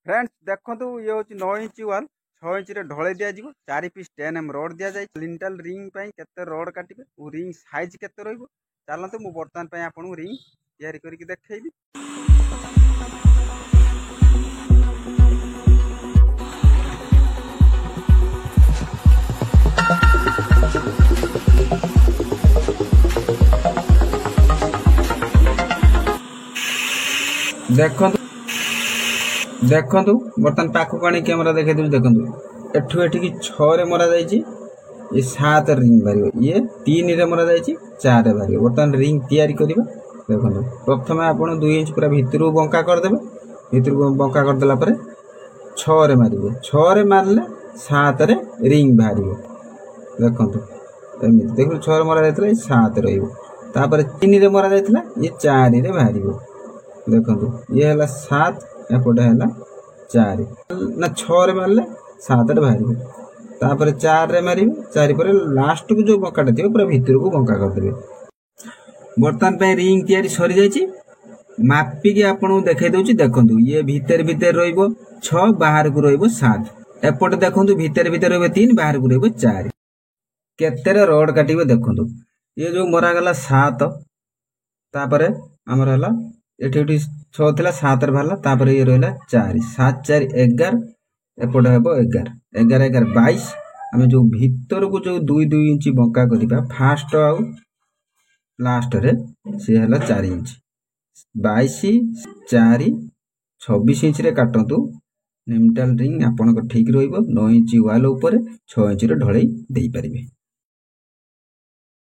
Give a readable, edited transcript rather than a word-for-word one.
Friends देखो ये हूँ 9 इंच वाल 6 इंच ढले दिज्व 4 पीस 10 mm रड दि जाए लिंटल रिंग केते रड काटे रिंग साइज केते रही चलते मुझे बर्तमान आपको रिंग तैयारी करके देखी। देखो देखु बर्तमान पाखक आनी कैमेरा देखे देखु एठू एठिकी 6 रे मरा जाइए ये 7 रिंग बाहर ये 3 रे मरा जाइए 4 बाहर बर्तमान रिंग तैयारी करवा। देखो प्रथम आप 2 इंच पूरा भितर बंका करदे भितर बंका करदेला 6 रे मारे 6 रे मारले 7 रे रिंग बाहर देखो एमती देखो 6 रे मरा जाता 7 रहा 3 रे मरा जाता ये 4 रे बाहर देखो ये है 7 एपटे है 4 ना 6 रे मारे 7 रे बाहर 4 रे मारे 4 पर लास्ट को जो बंकाटा थी पूरा भितर को बंका करदे। बर्तमान पे रिंग तैयारी सरी जाइए मापिकी आपको देखई दूची देखो ये भितर भितर रहा 6 बाहर को रहा 7 एपटे देखो भितर भितर रहा 3 बाहर को रहा 4 केते रड काटे देखो ये जो मरागला 7 तापर आमर है ये 6 थी 7 रे बाहर ये रहा 4 7 4 11 एपटे हे 11 11 11 22 आम जो भितर को जो 2 2 इंच बंका करवा फास्ट आउ लास्ट रे सी है 4 इंच 22 4 26 इंच रे काटतु निमटाल रिंग आपन ठीक रहिबो 9 इंच वाल ऊपर 6 इंच रे ढळई देई परिबे।